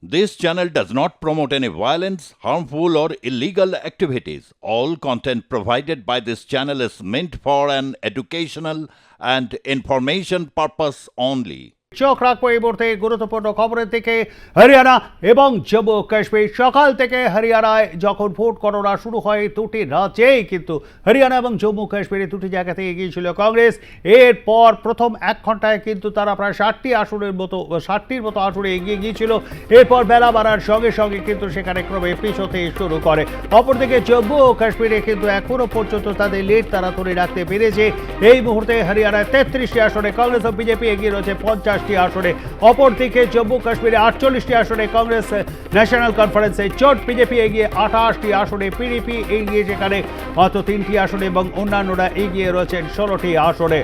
This channel does not promote any violence, harmful, or illegal activities. All content provided by this channel is meant for an educational and information purpose only. চোখ রাখবো এই মুহূর্তে গুরুত্বপূর্ণ খবরের দিকে। হরিয়ানা এবং জম্মু কাশ্মীর সকাল থেকে হরিয়ানায় যখন ভোট গণনা শুরু হয় দুটি রাজ্যেই কিন্তু হরিয়ানা এবং জম্মু কাশ্মীরে দুটি জায়গাতে এগিয়েছিল কংগ্রেস। এরপর প্রথম এক ঘন্টায় কিন্তু তারা প্রায় 60টির মতো আসনে এগিয়ে গিয়েছিল। এরপর বেলা বাড়ার সঙ্গে সঙ্গে কিন্তু সেখানে ক্রমে পিছোতে শুরু করে। অপরদিকে জম্মু ও কাশ্মীরে কিন্তু এখনো পর্যন্ত তাদের লিড তারা ধরে রাখতে পেরেছে। এই মুহূর্তে হরিয়ানায় 33টি আসনে কংগ্রেস ও বিজেপি এগিয়ে রয়েছে 50 আসনে। অপরদিকে জম্মু কাশ্মীরে 48টি আসনে কংগ্রেস ন্যাশনাল কনফারেন্সে চোট, বিজেপি এগিয়ে 28টি আসনে, পিডিপি এগিয়ে সেখানে মাত্র 3টি আসনে এবং অন্যান্যরা এগিয়ে রয়েছেন 16টি আসনে।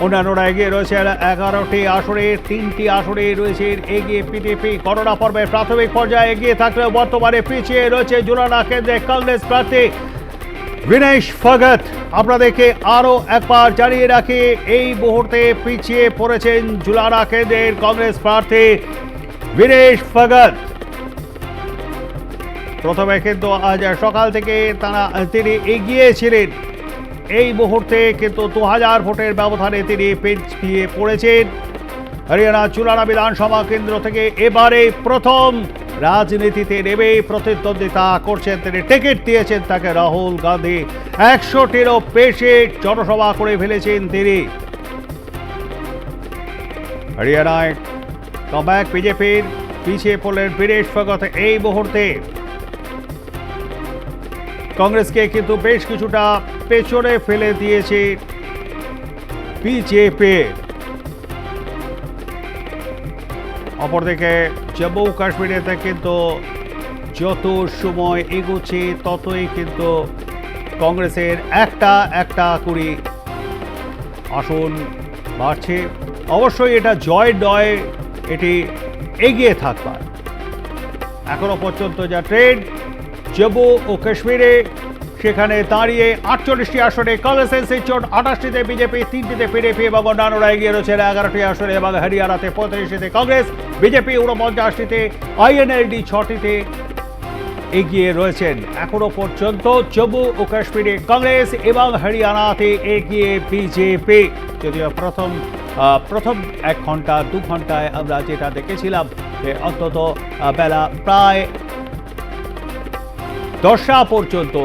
অন্যান্যরা এগিয়ে রয়েছেন 11টি আসনে, 3টি আসনে রয়েছে এগিয়ে পিডিপি। গণনা পর্বের প্রাথমিক পর্যায়ে এগিয়ে থাকলেও বর্তমানে পিছিয়ে রয়েছে জুলানা কেন্দ্রে কংগ্রেস প্রার্থী বিনেশ ফগত। আপনাদেরকে আরও একবার জানিয়ে রাখি, এই মুহূর্তে পিছিয়ে পড়েছেন জুলানা কেন্দ্রের কংগ্রেস প্রার্থী বিনেশ ফগত। প্রথমে কিন্তু আজ সকাল থেকে তিনি এগিয়েছিলেন। এই মুহূর্তে কিন্তু 2000 ভোটের ব্যবধানে তিনি পিছিয়ে পড়েছেন। হরিয়ানা জুলানা বিধানসভা কেন্দ্র থেকে এবারে প্রথম রাজনীতিতে নেমে প্রতিদ্বন্দ্বিতা করছেন তিনি। টিকিট দিয়েছেন তাকে রাহুল গান্ধী। 100টিরও বেশি জনসভা করে ফেলেছেন তিনি। হরিয়ানায় কামব্যাক বিজেপির, পিছিয়ে পড়লেন বিনেশ ফগত। এই মুহূর্তে কংগ্রেসকে কিন্তু বেশ কিছুটা পেছনে ফেলে দিয়েছে বিজেপি। অপরদিকে জম্মু কাশ্মীরেতে কিন্তু যত সময় এগোচ্ছে ততই কিন্তু কংগ্রেসের একটা করে আসন বাড়ছে। অবশ্যই এটা জয় নয়, এটি এগিয়ে থাকবার। এখনো পর্যন্ত যা ট্রেন্ড জম্মু ও কাশ্মীরে, সেখানে দাঁড়িয়ে 48টি আসনে কংগ্রেসের সেই চোট, 28টিতে বিজেপি, 3টিতে পিডিপি এবং অন্যান্যরা এগিয়ে রয়েছে 11টি আসনে। এবং হরিয়ানাতে 35টিতে কংগ্রেস, বিজেপি 49টিতে, আইএনএলডি 6টিতে এগিয়ে রয়েছেন। এখনো পর্যন্ত জম্মু ও কাশ্মীরে কংগ্রেস এবং হরিয়ানাতে এগিয়ে বিজেপি। যদিও প্রথম 1 ঘন্টা 2 ঘন্টায় আমরা যেটা দেখেছিলাম যে অন্তত বেলা প্রায় 10টা পর্যন্ত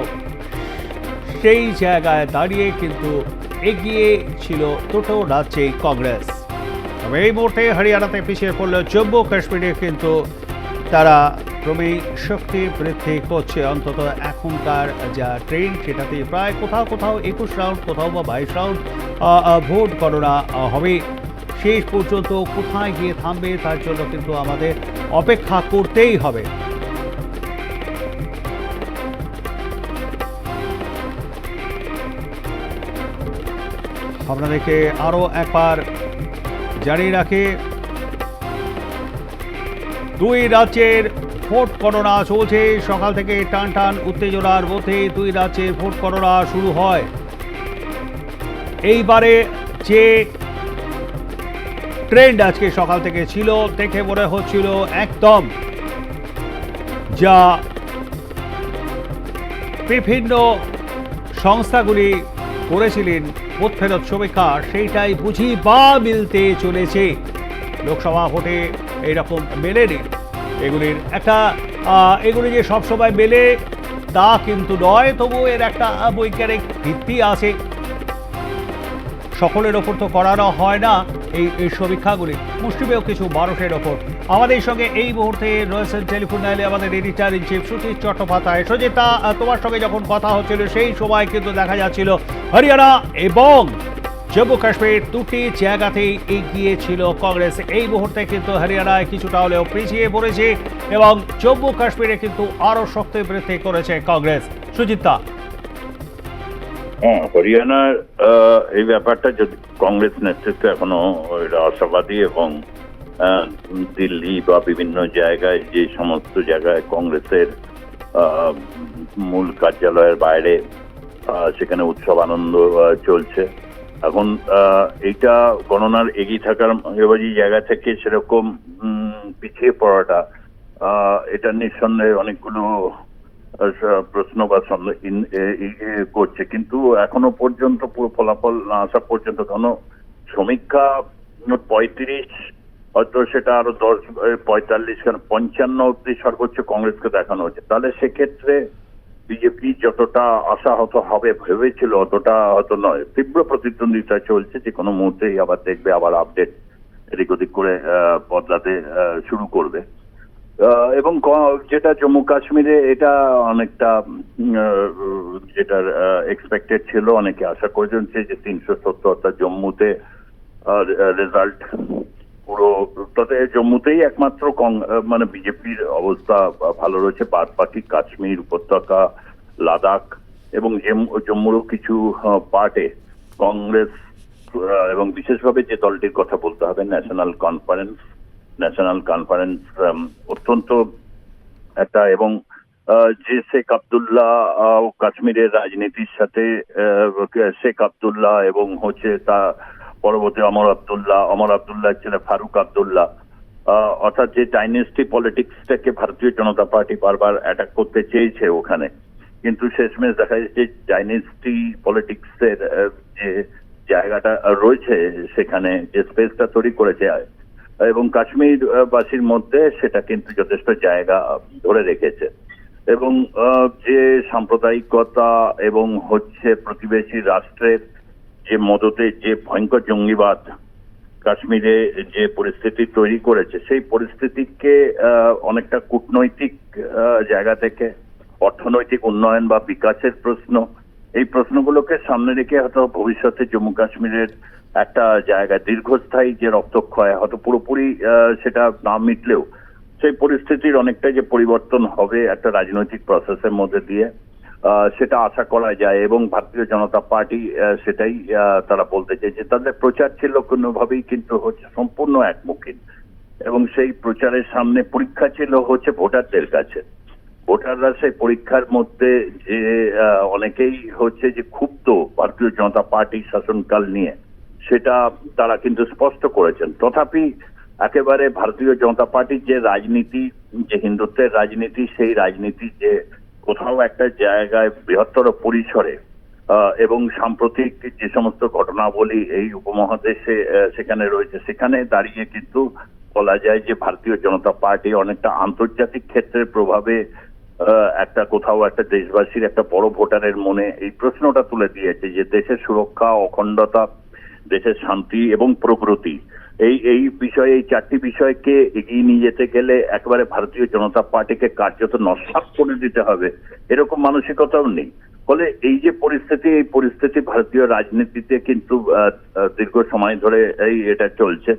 সেই জায়গায় দাঁড়িয়ে কিন্তু এগিয়ে ছিল দুটো রাজ্যেই কংগ্রেস। তবে এই মুহূর্তে হরিয়ানাতে পিছিয়ে পড়লেও জম্মু কাশ্মীরে কিন্তু তারা ক্রমেই শক্তি বৃদ্ধি করছে। অন্তত এখনকার যা ট্রেন্ড সেটাতে প্রায় কোথাও 21 রাউন্ড, কোথাও বা 22 রাউন্ড ভোট গণনা হবে। শেষ পর্যন্ত কোথায় গিয়ে থামবে তার জন্য কিন্তু আমাদের অপেক্ষা করতেই হবে। আপনাদেরকে আরও একবার জানিয়ে রাখি, 2 রাজ্যের ভোট গণনা চলছে। সকাল থেকে টান উত্তেজনার মধ্যে 2 রাজ্যের ভোট গণনা শুরু হয়। এইবারে যে ট্রেন্ড আজকে সকাল থেকে ছিল, দেখে মনে হচ্ছিল একদম যা বিভিন্ন সংস্থাগুলি করেছিলেন ভোট ফেরত সমীক্ষা, সেইটাই বুঝি বা মিলতে চলেছে। লোকসভা ভোটে এইরকম মেলেনি। এগুলি যে সবসময় মেলে তা কিন্তু নয়, তবু এর একটা বৈজ্ঞানিক ভিত্তি আছে। সকলের ওপর তো করানো হয় না এই সমীক্ষাগুলি, মুষ্টিমেয় কিছু মানুষের ওপর। আমাদের সঙ্গে এই মুহূর্তে রয়েছেন টেলিফোন লাইনে আমাদের editor in chief সুচিত Chattopadhyay. Suchita, তোমার সঙ্গে যখন কথা হচ্ছিল সেই সময় কিন্তু দেখা যাচ্ছিল হরিয়ানা এবং জম্মু কাশ্মীর দুটি জায়গাতেই এগিয়ে ছিল কংগ্রেস। এই মুহূর্তে কিন্তু হরিয়ানায় কিছুটা হলেও পিছিয়ে পড়েছে এবং জম্মু কাশ্মীরে কিন্তু আরও শক্তি বৃদ্ধি করেছে কংগ্রেস। সুচিতা, হরিয়ানার এই ব্যাপারটা যদি কংগ্রেস নেতৃত্ব এখনো আশাবাদী এবং দিল্লি বা বিভিন্ন জায়গায়, যে সমস্ত জায়গায় কংগ্রেসের মূল কার্যালয়ের বাইরে সেখানে উৎসব আনন্দ চলছে। এখন এইটা গণনার এগিয়ে থাকার জায়গা থেকে সেরকম পিছিয়ে পড়াটা, এটা নিঃসন্দেহে অনেকগুলো প্রশ্ন বা করছে, কিন্তু এখনো পর্যন্ত পুরো ফলাফল না আসা পর্যন্ত কোনো সমীক্ষা 35, হয়তো সেটা আরো 10, 45, 55 অব্দি সর্বোচ্চ কংগ্রেসকে দেখানো হচ্ছে। তাহলে সেক্ষেত্রে বিজেপি যতটা আশাহত হবে ভেবেছিল অতটা হয়তো নয়। তীব্র প্রতিদ্বন্দ্বিতা চলছে, যে কোনো মুহূর্তেই আবার দেখবে আবার আপডেট এদিক ওদিক করে বদলাতে শুরু করবে। এবং যেটা জম্মু কাশ্মীরে এটা অনেকটা যেটার এক্সপেক্টেড ছিল, অনেকে আশা করেছেন যে 370, অর্থাৎ জম্মুতে রেজাল্ট পুরো, তাতে জম্মুতেই একমাত্র মানে বিজেপির অবস্থা ভালো রয়েছে। বাদ বাকি কাশ্মীর উপত্যকা, লাদাখ এবং জম্মুরও কিছু পার্টে কংগ্রেস এবং বিশেষভাবে যে দলটির কথা বলতে হবে ন্যাশনাল কনফারেন্স অত্যন্ত একটা, এবং যে শেখ আব্দুল্লাহ কাশ্মীরের রাজনীতির সাথে শেখ আব্দুল্লাহ এবং হচ্ছে তা পরবর্তী অমর আব্দুল্লাহ ছেলে ফারুক আব্দুল্লাহ, অর্থাৎ যে ডাইনেস্টি পলিটিক্সটাকে ভারতীয় জনতা পার্টি বারবার অ্যাটাক করতে চেয়েছে ওখানে, কিন্তু শেষমেশ দেখা যাচ্ছে ডাইনেস্টি পলিটিক্সের যে জায়গাটা রয়েছে সেখানে, যে স্পেসটা তৈরি করেছে এবং কাশ্মীর বাসীর মধ্যে সেটা কিন্তু যথেষ্ট জায়গা ধরে রেখেছে। এবং যে সাম্প্রদায়িকতা এবং হচ্ছে প্রতিবেশী রাষ্ট্রের যে মদতে যে ভয়ঙ্কর জঙ্গিবাদ কাশ্মীরে যে পরিস্থিতি তৈরি করেছে, সেই পরিস্থিতিকে অনেকটা কূটনৈতিক জায়গা থেকে অর্থনৈতিক উন্নয়ন বা বিকাশের প্রশ্ন, এই প্রশ্নগুলোকে সামনে রেখে হয়তো ভবিষ্যতে জম্মু কাশ্মীরের একটা জায়গা দীর্ঘস্থায়ী যে রক্তক্ষয় হয়তো পুরোপুরি সেটা না মিটলেও সেই পরিস্থিতির অনেকটা যে পরিবর্তন হবে একটা রাজনৈতিক প্রসেসের মধ্যে দিয়ে, সেটা আশা করা যায়। এবং ভারতীয় জনতা পার্টি সেটাই তারা বলতে চাইছে। তাদের প্রচার ছিল কোনোভাবেই কিন্তু হচ্ছে সম্পূর্ণ একমুখী, এবং সেই প্রচারের সামনে পরীক্ষা ছিল হচ্ছে ভোটারদের কাছে। ভোটাররা সেই পরীক্ষার মধ্যে যে অনেকেই হচ্ছে যে ক্ষুব্ধ ভারতীয় জনতা পার্টি শাসনকাল নিয়ে, সেটা তারা কিন্তু স্পষ্ট করেছেন। তথাপি একেবারে ভারতীয় জনতা পার্টির যে রাজনীতি, যে হিন্দুত্বের রাজনীতি, সেই রাজনীতি যে কোথাও একটা জায়গায় বৃহত্তর পরিসরে এবং সাম্প্রতিক যে সমস্ত ঘটনাবলী এই উপমহাদেশে সেখানে রয়েছে, সেখানে দাঁড়িয়ে কিন্তু বলা যায় যে ভারতীয় জনতা পার্টি অনেকটা আন্তর্জাতিক ক্ষেত্রের প্রভাবে একটা কোথাও একটা দেশবাসীর একটা বড় ভোটারের মনে এই প্রশ্নটা তুলে দিয়েছে যে দেশের সুরক্ষা, অখণ্ডতা, দেশের শান্তি এবং প্রগতি, এই বিষয়ে, এই 4টি বিষয়কে এগিয়ে নিয়ে যেতে গেলে একেবারে ভারতীয় জনতা পার্টিকে কার্যত নস্যাৎ করে দিতে হবে, এরকম মানসিকতাও নেই। ফলে এই যে পরিস্থিতি, এই পরিস্থিতি ভারতীয় রাজনীতিতে কিন্তু দীর্ঘ সময় ধরে এটা চলছে।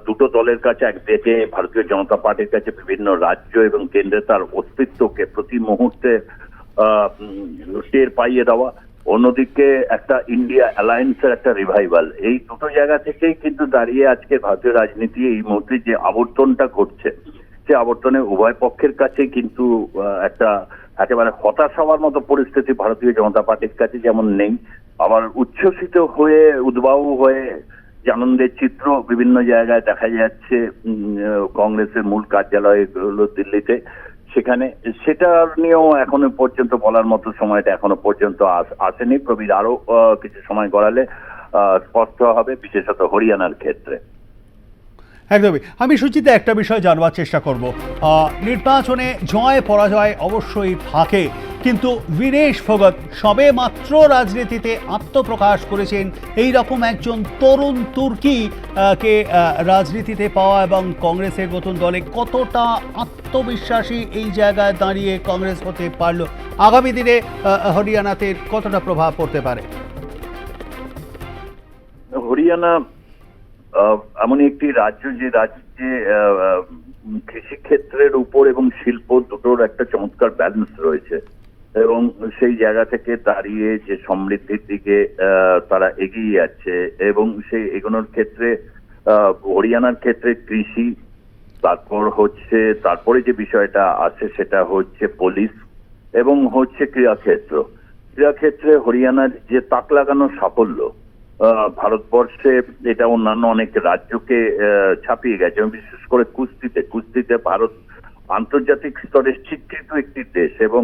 দুটো দলের কাছে, একদিকে ভারতীয় জনতা পার্টির কাছে বিভিন্ন রাজ্য এবং কেন্দ্রে তার অস্তিত্বকে প্রতি মুহূর্তে টের পাইয়ে দেওয়া, অন্যদিকে একটা ইন্ডিয়া অ্যালায়েন্সের একটা রিভাইভাল, এই দুটো জায়গা থেকেই কিন্তু দাঁড়িয়ে আজকে ভারতীয় রাজনীতি এই মুহূর্তে যে আবর্তনটা ঘটছে, সে আবর্তনে উভয় পক্ষের কাছে কিন্তু একটা একেবারে হতাশ হওয়ার মতো পরিস্থিতি ভারতীয় জনতা পার্টির কাছে যেমন নেই, আবার উচ্ছ্বসিত হয়ে উদ্বাহু হয়ে যে আনন্দের চিত্র বিভিন্ন জায়গায় দেখা যাচ্ছে কংগ্রেসের মূল কার্যালয় হলো দিল্লিতে, সেখানে সেটা নিয়েও এখনো পর্যন্ত বলার মতো সময়টা এখনো পর্যন্ত আসেনি। প্রবীর আরো কিছু সময় গড়ালে স্পষ্ট হবে, বিশেষত হরিয়ানার ক্ষেত্রে। একদমই। আমি সুচিতে একটা বিষয় জানবার চেষ্টা করব। নির্বাচনে জয় পরাজয় অবশ্যই থাকে, কিন্তু বীরেশ ফোগত সবে মাত্র রাজনীতিতে আত্মপ্রকাশ করেছেন। এই রকম একজন তরুণ তুর্কি কে রাজনীতিতে পাওয়া এবং কংগ্রেসের নতুন দলে কতটা আত্মবিশ্বাসী এই জায়গায় দাঁড়িয়ে কংগ্রেস হতে পারল, আগামী দিনে হরিয়ানাতে কতটা প্রভাব পড়তে পারে? হরিয়ানা এমনই একটি রাজ্য যে রাজ্যে কৃষি ক্ষেত্রের উপর এবং শিল্প দুটোর একটা চমৎকার ব্যালেন্স রয়েছে, এবং সেই জায়গা থেকে দাঁড়িয়ে যে সমৃদ্ধির দিকে তারা এগিয়ে যাচ্ছে, এবং সেই এগোনোর ক্ষেত্রে হরিয়ানার ক্ষেত্রে কৃষি, তারপরে যে বিষয়টা আছে সেটা হচ্ছে পুলিশ এবং হচ্ছে ক্রীড়াক্ষেত্রে হরিয়ানার যে তাক লাগানো সাফল্য, ভারতবর্ষে এটা অন্যান্য অনেক রাজ্যকে ছাপিয়ে গেছে, এবং বিশেষ করে কুস্তিতে ভারত আন্তর্জাতিক স্তরে স্বীকৃত একটি দেশ, এবং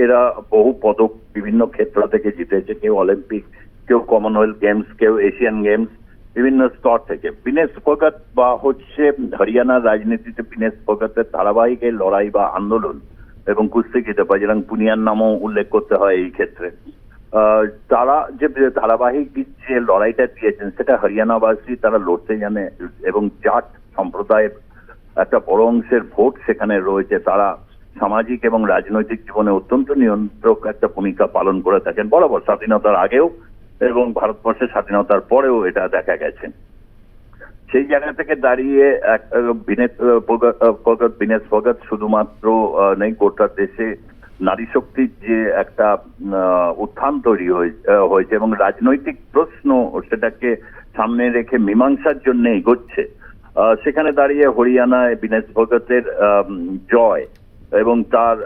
এরা বহু পদক বিভিন্ন ক্ষেত্র থেকে জিতেছে, কেউ অলিম্পিক, কেউ কমনওয়েলথ গেমস, কেউ এশিয়ান গেমস, বিভিন্ন স্তর থেকে। বিনেশ ফোগাট বা হচ্ছে হরিয়ানার রাজনীতিতে বিনেশ ফোগাটের ধারাবাহিক এই লড়াই বা আন্দোলন এবং কুস্তিগীতে বজরং পুনিয়ার নামও উল্লেখ করতে হয় এই ক্ষেত্রে। তারা যে ধারাবাহিক যে লড়াইটা দিয়েছেন সেটা হরিয়ানাবাসী তারা লড়তে জানে, এবং জাট সম্প্রদায়ের একটা বড় অংশের ভোট সেখানে রয়েছে। তারা সামাজিক এবং রাজনৈতিক জীবনে অত্যন্ত নিয়ন্ত্রক একটা ভূমিকা পালন করে থাকেন বরাবর, স্বাধীনতার আগেও এবং ভারতবর্ষের স্বাধীনতার পরেও এটা দেখা গেছে। সেই জায়গা থেকে দাঁড়িয়ে বিনেশ ফোগাট শুধুমাত্র নেই, গোটা দেশে নারী শক্তির যে একটা উত্থান তৈরি হয়েছে এবং রাজনৈতিক প্রশ্ন সেটাকে সামনে রেখে মীমাংসার জন্য এগোচ্ছে। সেখানে দাঁড়িয়ে হরিয়ানায় বিনেশ ফোগাটের জয় এবং তার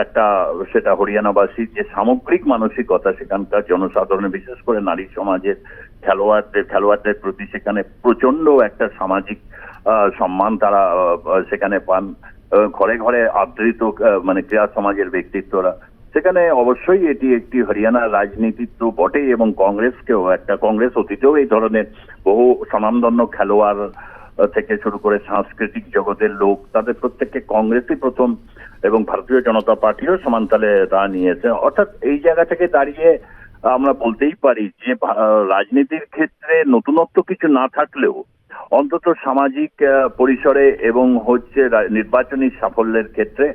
একটা সেটা হরিয়ানাবাসীর যে সামগ্রিক মানসিকতা, সেখানকার জনসাধারণের বিশেষ করে নারী সমাজের খেলোয়াড়দের প্রতি সেখানে প্রচন্ড একটা সামাজিক সম্মান তারা সেখানে পান। ঘরে ঘরে আদৃত মানে ক্রীড়া সমাজের ব্যক্তিত্বরা সেখানে, অবশ্যই এটি একটি হরিয়ানার রাজনীতি তো বটেই, এবং কংগ্রেস অতীতেও এই ধরনের বহু স্বনামধন্য খেলোয়াড় থেকে শুরু করে সাংস্কৃতিক জগতের লোক, তাদের প্রত্যেককে কংগ্রেসই প্রথম এবং ভারতীয় জনতা পার্টিও সমানতালে তা নিয়েছে। অর্থাৎ এই জায়গা থেকে দাঁড়িয়ে আমরা বলতেই পারি যে রাজনীতির ক্ষেত্রে নতুনত্ব কিছু না থাকলেও অন্তত সামাজিক পরিসরে এবং হচ্ছে নির্বাচনী সাফল্যের ক্ষেত্রে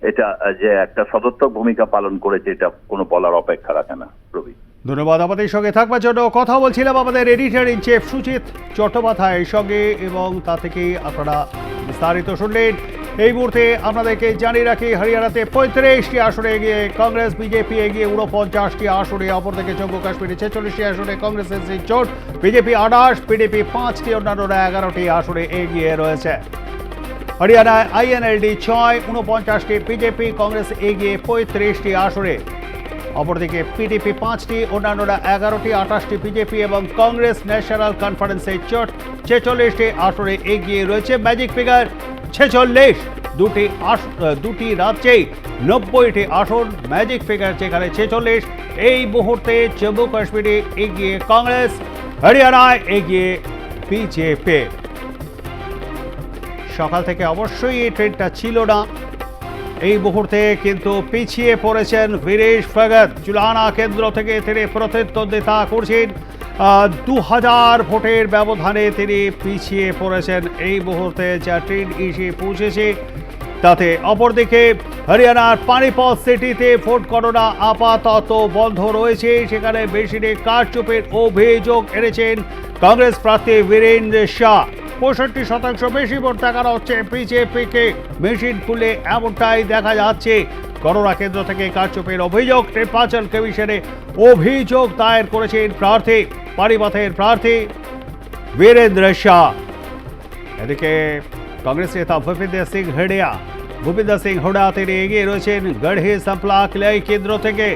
এটা যে একটা সদর্থক ভূমিকা পালন করেছে, এটা কোনো বলার অপেক্ষা রাখে না। রবি, ধন্যবাদ আমাদের সঙ্গে থাকবার জন্য। কথা বলছিলাম আমাদের এডিটর ইন চিফ সুচিত চট্টোপাধ্যায়ের সঙ্গে, এবং তা থেকেই আপনারা বিস্তারিত শুনলেন। এই মুহূর্তে আপনাদেরকে জানিয়ে রাখি, হরিয়ানাতে 35টি আসনে এগিয়ে কংগ্রেস, বিজেপি এগিয়ে 49টি আসনে, অপরদিকে জম্মু কাশ্মীরে 46টি আসনে কংগ্রেসের জোট, বিজেপি 28, পিডিপি 5টি, অন্যান্যরা 11টি আসনে এগিয়ে রয়েছে। হরিয়ানায় আইএনএলডি 6, 49টি, বিজেপি কংগ্রেস এগিয়ে 35টি আসনে, অপরদিকে পিডিপি 5টি, অন্যান্যরা 11টি, 28টি বিজেপি এবং কংগ্রেস ন্যাশনাল কনফারেন্সের জোট 46টি আসনে এগিয়ে রয়েছে। ম্যাজিক ফিগার 46, দুটি রাজ্যেই 90টি আসন, ম্যাজিক ফিগার যেখানে 46। এই মুহূর্তে জম্মু কাশ্মীরে এগিয়ে কংগ্রেস, হরিয়ানায় এগিয়ে বিজেপি। সকাল থেকে অবশ্যই এই ট্রেনটা ছিল না, এই মুহূর্তে কিন্তু পিছিয়ে পড়েছেন বিনেশ ফোগাট। জুলানা কেন্দ্র থেকে তিনি প্রতিদ্বন্দ্বিতা করছেন, 2000 ভোটের ব্যবধানে তিনি পিছিয়ে পড়েছেন এই মুহূর্তে, যা ট্রেন এসে পৌঁছেছে তাতে। অপরদিকে হরিয়ানার পানিপত সিটিতে ভোট গণনা আপাতত বন্ধ রয়েছে, সেখানে মেশিনে কারচুপির অভিযোগ এনেছেন কংগ্রেস প্রার্থী বীরেন্দ্র শাহ। 65% বেশি ভোট দেখানো হচ্ছে বিজেপিকে, মেশিন খুলে এমনটাই দেখা যাচ্ছে। গণনা কেন্দ্র থেকে কারচুপির অভিযোগ, নির্বাচন কমিশনে অভিযোগ দায়ের করেছেন পানিপথের প্রার্থী বীরেন্দ্র শাহ। এদিকে কংগ্রেস নেতা ভূপিন্দর সিং হুডা তিনি এগিয়ে রয়েছেন গড়ে সাম্পলা ক্লাই কেন্দ্র থেকে।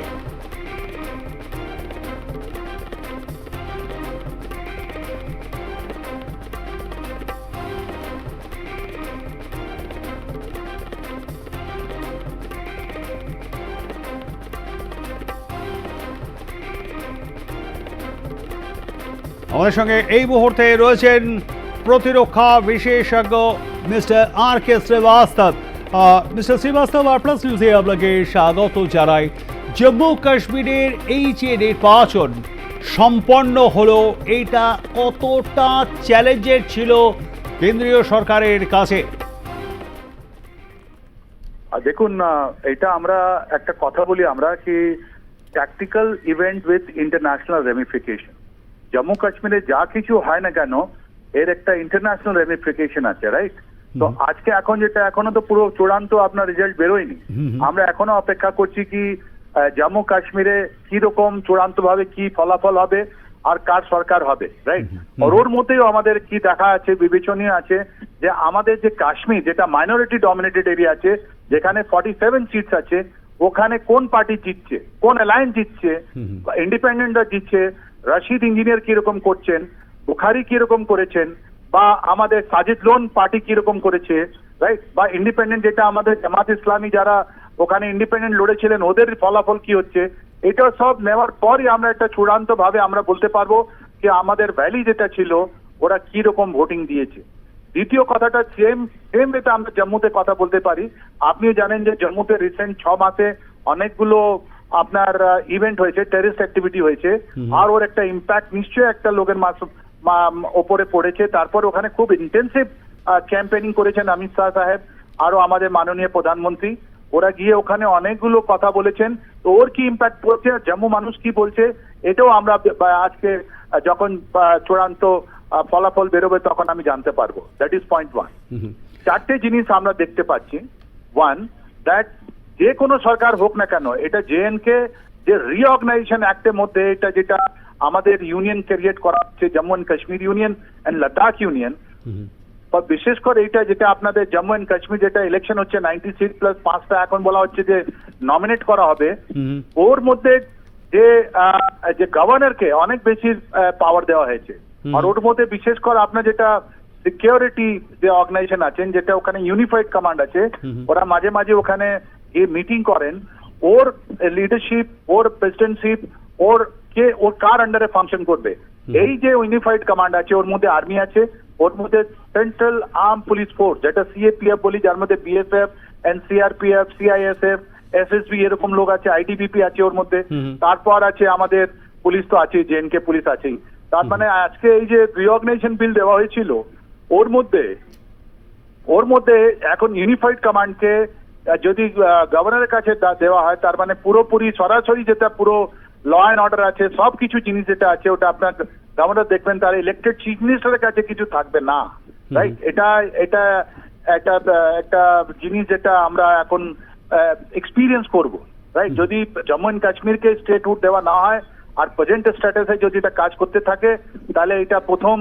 আমাদের সঙ্গে এই মুহূর্তে রয়েছেন প্রতিরক্ষা বিশেষজ্ঞ মিস্টার আর কে শ্রীবাস্তব। মিস্টার শ্রীবাস্তব, আর প্লাস নিউজে আপনাকে স্বাগত জানাই। জম্মু কাশ্মীরের এই যে নির্বাচন সম্পন্ন হলো, এইটা কতটা চ্যালেঞ্জের ছিল কেন্দ্রীয় সরকারের কাছে? দেখুন, এটা আমরা একটা কথা বলি আমরা কি tactical event with international ramification. Jammu কাশ্মীরে যা কিছু হয় না কেন এর একটা ইন্টারন্যাশনাল রেমিফিকেশন আছে, রাইট? তো আজকে এখন যেটা এখনো তো পুরো চূড়ান্ত আপনার রেজাল্ট বেরোয়নি, আমরা এখনো অপেক্ষা করছি কি জম্মু কাশ্মীরে কি রকম চূড়ান্ত ভাবে কি ফলাফল হবে আর কার সরকার হবে, রাইট? আর ওর মধ্যেও আমাদের কি দেখা আছে, বিবেচনীয় আছে যে আমাদের যে কাশ্মীর যেটা মাইনরিটি ডমিনেটেড এরিয়া আছে, যেখানে 47 সিটস আছে, ওখানে কোন পার্টি জিতছে, কোন অ্যালায়েন্স জিতছে, ইন্ডিপেন্ডেন্টরা জিতছে, রশিদ ইঞ্জিনিয়ার কিরকম করছেন, বুখারি কিরকম করেছেন, বা আমাদের সাজিদ লোন পার্টি কিরকম করেছে, রাইট, বা ইন্ডিপেন্ডেন্ট যেটা আমাদের জামাত ইসলামী যারা ওখানে ইন্ডিপেন্ডেন্ট লড়েছিলেন ওদের ফলাফল কি হচ্ছে, এটা সব নেওয়ার পরই আমরা একটা চূড়ান্ত ভাবে আমরা বলতে পারবো যে আমাদের ভ্যালি যেটা ছিল ওরা কি রকম ভোটিং দিয়েছে। দ্বিতীয় কথাটা সেম এটা আমরা জম্মুতে কথা বলতে পারি। আপনিও জানেন যে জম্মুতে রিসেন্ট 6 মাসে অনেকগুলো আপনার ইভেন্ট হয়েছে, টেররিস্ট অ্যাক্টিভিটি হয়েছে, আর ওর একটা ইম্প্যাক্ট নিশ্চয়ই একটা লোকের ওপরে পড়েছে। তারপর ওখানে খুব ইন্টেন্সিভ ক্যাম্পেনিং করেছেন অমিত শাহ সাহেব, আরো আমাদের মাননীয় প্রধানমন্ত্রী, ওরা গিয়ে ওখানে অনেকগুলো কথা বলেছেন। তো ওর কি ইম্প্যাক্ট পড়ছে, জম্মু মানুষ কি বলছে, এটাও আমরা আজকে যখন চূড়ান্ত ফলাফল বেরোবে তখন আমি জানতে পারবো। That is point 1। চারটে জিনিস আমরা দেখতে পাচ্ছি। 1, দ্যাট যে কোনো সরকার হোক না কেন, এটা জেএনকে যে রিঅর্গানাইজেশন অ্যাক্টের মধ্যে এটা যেটা আমাদের ইউনিয়ন ক্রিয়েট করা হচ্ছে, Jammu and Kashmir union and Ladakh union, বা বিশেষ করে এটা যেটা আপনাদের জম্মু অ্যান্ড কাশ্মীর যেটা ইলেকশন হচ্ছে 90 সিট প্লাস 5টা এখন বলা হচ্ছে যে নমিনেট করা হবে, ওর মধ্যে যে গভর্নরকে অনেক বেশি পাওয়ার দেওয়া হয়েছে। আর ওর মধ্যে বিশেষ করে আপনার যেটা সিকিউরিটি যে অর্গানাইজেশন আছেন, যেটা ওখানে ইউনিফাইড কমান্ড আছে, ওরা মাঝে মাঝে ওখানে এই মিটিং করেন, ওর লিডারশিপ, ওর প্রেসিডেন্টশিপ, ওর কার আন্ডারে ফাংশন করবে। এই যে ইউনিফাইড কমান্ড আছে ওর মধ্যে আর্মি আছে, ওর মধ্যে সেন্ট্রাল আর্ম পুলিশ ফোর্স যেটা সিএপিএফ বলি, যার মধ্যে বিএসএফ, এনসিআরপিএফ, সিআইএসএফ, এসএসবি এরকম লোক আছে, আইটিবিপি আছে ওর মধ্যে, তারপর আছে আমাদের পুলিশ তো আছে, জেএনকে পুলিশ আছেই। তার মানে আজকে এই যে রিঅর্গানাইজেশন বিল দেওয়া হয়েছিল ওর মধ্যে এখন ইউনিফাইড কমান্ডকে যদি গভর্নরের কাছে দেওয়া হয়, তার মানে পুরোপুরি সরাসরি যেটা পুরো ল অ্যান্ড অর্ডার আছে, সব কিছু জিনিস যেটা আছে ওটা আপনার গভর্নর দেখবেন, তার ইলেক্টেড চিফ মিনিস্টারের কাছে কিছু থাকবে না, রাইট। এটা একটা জিনিস যেটা আমরা এখন এক্সপিরিয়েন্স করব, রাইট। যদি জম্মু অ্যান্ড কাশ্মীরকে স্টেটহুড দেওয়া না হয় আর প্রেজেন্ট স্ট্যাটাসে যদি এটা কাজ করতে থাকে, তাহলে এটা প্রথম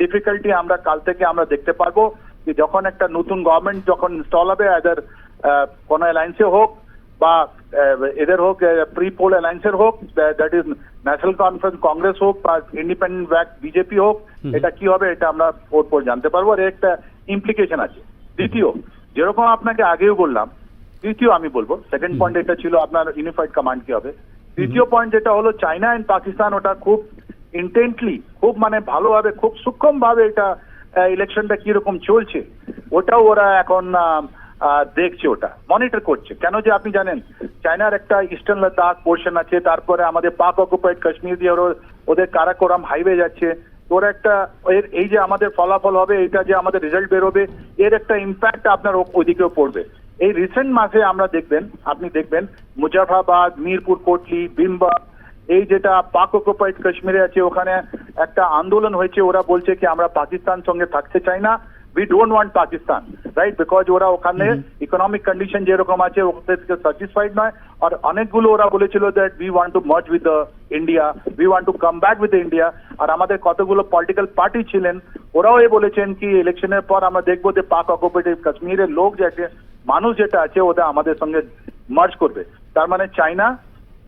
ডিফিকাল্টি আমরা কাল থেকে আমরা দেখতে পারবো যে যখন একটা নতুন গভর্নমেন্ট যখন ইনস্টল হবে, আদার কোন অ্যালায়েন্সে হোক বা এদের হোক, প্রি পোল অ্যালায়েন্সের হোক, that is national conference Congress হোক বা ইন্ডিপেন্ডেন্ট ব্যাক বিজেপি হোক, এটা কি হবে এটা আমরা ওর পর জানতে পারবো। আর একটা ইমপ্লিকেশন আছে। দ্বিতীয়, যেরকম আপনাকে আগেও বললাম, তৃতীয় আমি বলবো, সেকেন্ড পয়েন্ট এটা ছিল আপনার ইউনিফাইড কমান্ড কি হবে। তৃতীয় পয়েন্ট যেটা হলো চায়না এন্ড পাকিস্তান, ওটা খুব ইন্টেন্টলি, খুব মানে ভালোভাবে, খুব সূক্ষ্ম ভাবে এটা ইলেকশনটা কিরকম চলছে ওটাও ওরা এখন দেখছে, ওটা মনিটর করছে। কেন যে আপনি জানেন চায়নার একটা ইস্টার্ন লাদাখ পোর্শন আছে, তারপরে আমাদের পাক অকুপাইড কাশ্মীর দিয়ে ওদের কারাকোরাম হাইওয়ে যাচ্ছে। তোর একটা এই যে আমাদের ফলাফল হবে, এটা যে আমাদের রেজাল্ট বেরোবে, এর একটা ইম্প্যাক্ট আপনার ওইদিকেও পড়বে। এই রিসেন্ট মাসে আপনি দেখবেন মুজাফরাবাদ, মিরপুর কোটলি, বিমবা, এই যেটা পাক অকুপাইড কাশ্মীরে আছে, ওখানে একটা আন্দোলন হয়েছে। ওরা বলছে কি আমরা পাকিস্তান সঙ্গে থাকতে চাই না, we don't want Pakistan, right? Because ওরা ওখানে ইকোনমিক কন্ডিশন যেরকম আছে ওদের থেকে স্যাটিসফাইড নয়। আর অনেকগুলো ওরা বলেছিল that we want to merge with the India, we want to come back with the India। আর আমাদের কতগুলো পলিটিক্যাল পার্টি ছিলেন, ওরাও বলেছেন কি ইলেকশনের পর আমরা দেখবো যে পাক অকুপাইড কাশ্মীরের লোক যাকে মানুষ যেটা আছে ওটা আমাদের সঙ্গে মার্জ করবে। তার মানে চায়না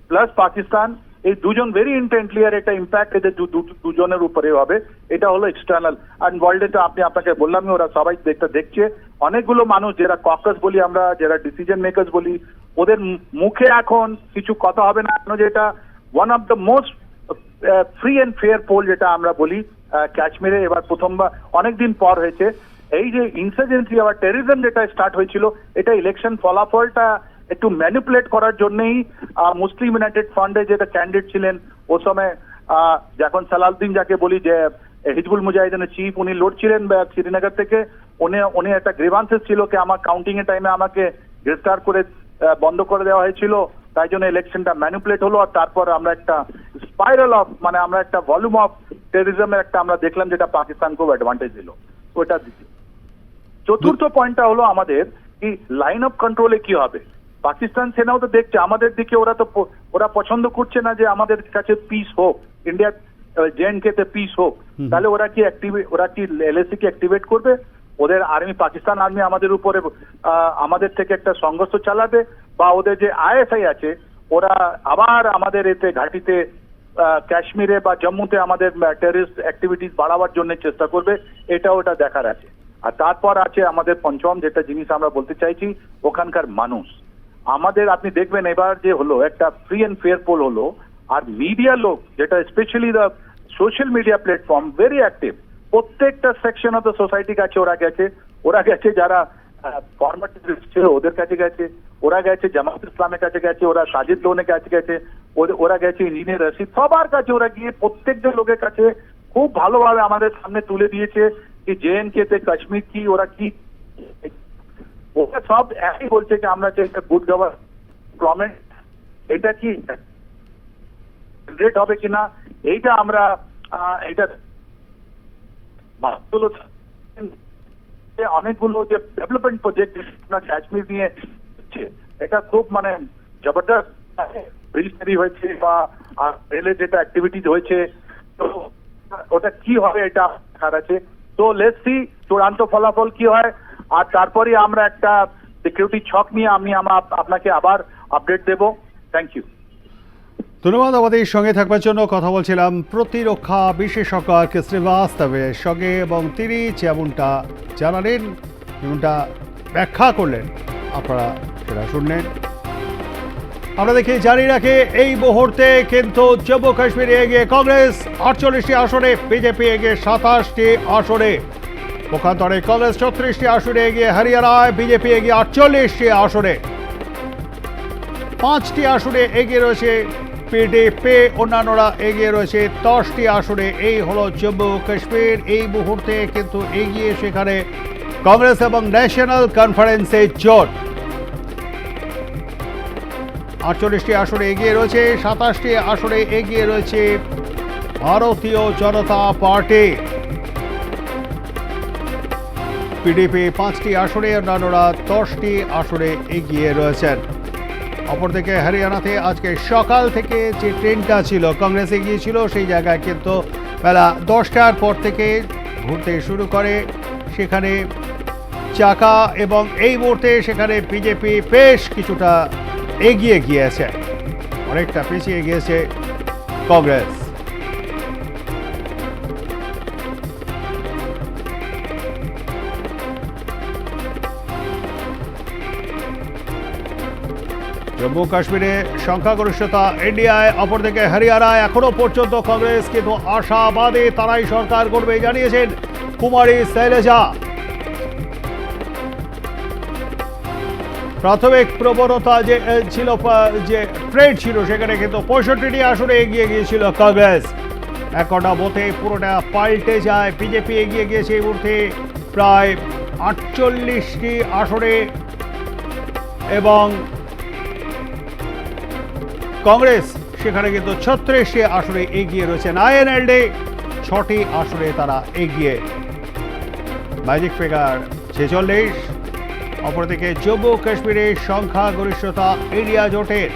প্লাস পাকিস্তান, এই দুজন ভেরি ইন্টেন্টলি, আর এটা ইম্প্যাক্ট এদের দুজনের উপরে হবে। এটা হলো এক্সটার্নাল। আর ওয়ার্ল্ডে তো আপনাকে বললামই, ওরা সবাই দেখছে। অনেকগুলো মানুষ যারা ককাস বলি আমরা, যারা ডিসিশন মেকার্স বলি, ওদের মুখে এখন কিছু কথা হবে না, যেটা one of the most free and fair poll যেটা আমরা বলি কাশ্মীরে এবার প্রথমবার অনেকদিন পর হয়েছে। এই যে ইনসার্জেন্সি আবার টেররিজম যেটা স্টার্ট হয়েছিল, এটা ইলেকশন ফলাফলটা একটু ম্যানিপুলেট করার জন্যই মুসলিম ইউনাইটেড ফ্রন্টে যেটা ক্যান্ডিডেট ছিলেন ও সময়, যখন সালাউদ্দিন যাকে বলি যে হিজবুল মুজাহিদিনের চিফ, উনি লড়ছিলেন শ্রীনগর থেকে, উনি একটা গ্রিভান্সেস ছিল কি আমার কাউন্টিং এর টাইমে আমাকে গ্রেফতার করে বন্ধ করে দেওয়া হয়েছিল, তাই জন্য ইলেকশনটা ম্যানিপুলেট হলো। আর তারপর আমরা একটা স্পাইরাল অফ আমরা একটা ভলিউম অফ টেররিজমের একটা আমরা দেখলাম, যেটা পাকিস্তান খুব অ্যাডভান্টেজ দিল। ওটা দ্বিতীয়। চতুর্থ পয়েন্টটা হলো আমাদের কি লাইন অফ কন্ট্রোলে কি হবে। পাকিস্তান সেনাও তো দেখছে আমাদের দিকে, ওরা পছন্দ করছে না যে আমাদের কাছে পিস হোক, ইন্ডিয়া জেএনকে তে পিস হোক। তাহলে ওরা কি এলএসি কে অ্যাক্টিভেট করবে, ওদের আর্মি, পাকিস্তান আর্মি আমাদের উপরে আমাদের থেকে একটা সংঘর্ষ চালাবে, বা ওদের যে আইএসআই আছে ওরা আবার আমাদের এতে ঘাটিতে কাশ্মীরে বা জম্মুতে আমাদের টেররিস্ট অ্যাক্টিভিটিস বাড়াবার জন্য চেষ্টা করবে, ওটা দেখার আছে। আর তারপর আছে আমাদের পঞ্চম যেটা জিনিস আমরা বলতে চাইছি, ওখানকার মানুষ আমাদের, আপনি দেখবেন এবার যে হলো একটা ফ্রি অ্যান্ড ফেয়ার পোল হলো, আর মিডিয়া লোক যেটা specially the social media platform very active, প্রত্যেকটা সেকশন অফ দ্য সোসাইটির কাছে ওরা গেছে যারা ফরম্যাট ছিল ওদের কাছে গেছে, ওরা গেছে জামাত ইসলামের কাছে গেছে, ওরা সাজিদ লোনের কাছে গেছে, ওরা গেছে ইঞ্জিনিয়ার রশিদ, সবার কাছে ওরা গিয়ে প্রত্যেকটা লোকের কাছে খুব ভালোভাবে আমাদের সামনে তুলে দিয়েছে যে JNK তে কাশ্মীর কি, ওরা কি, ওরা সব একই বলছে যে আমরা যে একটা গুড গভর্নমেন্ট, এটা কি গ্রেট হবে কিনা, এইটা আমরা এটা অনেকগুলো যে ডেভেলপমেন্ট প্রজেক্ট কাশ্মীর নিয়ে হচ্ছে, এটা খুব মানে জবরদস্ত ব্রিজ তৈরি হয়েছে বা রেলের যেটা অ্যাক্টিভিটিজ হয়েছে, তো ওটা কি হবে এটা দেখার আছে। তো লেটস সি চূড়ান্ত ফলাফল কি হয়, আর তারপরে আমরা একটা সিকিউরিটি ছক নিয়ে আমি আপনাকে আবার আপডেট দেব। Thank you. ধন্যবাদ। আমাদের সঙ্গে থাকবার জন্য কথা বলছিলাম প্রতিরক্ষা বিশেষজ্ঞ আর কে শ্রীবাস্তবের সঙ্গে, এবং তিনি যেমনটা জানালেন, যেমনটা ব্যাখ্যা করলেন, আপনারা সেটা শুনলেন। আমরা দেখি জানি রাখে এই মুহূর্তে কিন্তু জম্মু কাশ্মীরে এগিয়ে কংগ্রেস 48টি আসনে, বিজেপি এগিয়ে 27টি আসনে, পক্ষান্তরে কংগ্রেস 36টি আসনে এগিয়ে হরিয়ানায়, বিজেপি এগিয়ে 48টি আসনে, 5টি আসনে এগিয়ে রয়েছে পিডিপি, অন্যান্যরা এগিয়ে রয়েছে 10টি আসনে। এই হলো জম্মু কাশ্মীর। এই মুহূর্তে কিন্তু এগিয়ে সেখানে কংগ্রেস এবং ন্যাশনাল কনফারেন্সের জোট। 48টি আসনে এগিয়ে রয়েছে, 27টি আসনে এগিয়ে রয়েছে ভারতীয় জনতা পার্টি, পিডিপি 5টি আসনে, অন্যান্যরা 10টি আসনে এগিয়ে রয়েছেন। অপরদিকে হরিয়ানাতে আজকে সকাল থেকে যে ট্রেনটা ছিল কংগ্রেস এগিয়ে ছিল, সেই জায়গায় কিন্তু বেলা 10টার পর থেকে ঘুরতে শুরু করে সেখানে চাকা, এবং এই মুহূর্তে সেখানে বিজেপি বেশ কিছুটা এগিয়ে গিয়েছে, অনেকটা পিছিয়ে গিয়েছে কংগ্রেস। জম্মু কাশ্মীরে সংখ্যাগরিষ্ঠতা ইন্ডিয়ায়, অপরদিকে হরিয়ানায় এখনো পর্যন্ত কংগ্রেস কিন্তু আশাবাদী, তারাই সরকার করবে জানিয়েছেন কুমারী শৈলজা। প্রাথমিক প্রবণতা যে ছিল, যে ট্রেড ছিল, সেখানে কিন্তু 65টি আসনে এগিয়ে গিয়েছিল কংগ্রেস। একটা মতে পুরোটা পাল্টে যায়, বিজেপি এগিয়ে গিয়েছে এই মুহূর্তে প্রায় 48টি আসনে, এবং কংগ্রেস সেখানে কিন্তু 36টি আসনে এগিয়ে রয়েছে। INLD 6টি আসনে তারা এগিয়ে, ম্যাজিক ফিগার 46। অপরদিকে জম্মু কাশ্মীরের সংখ্যাগরিষ্ঠতা ইন্ডিয়া জোটের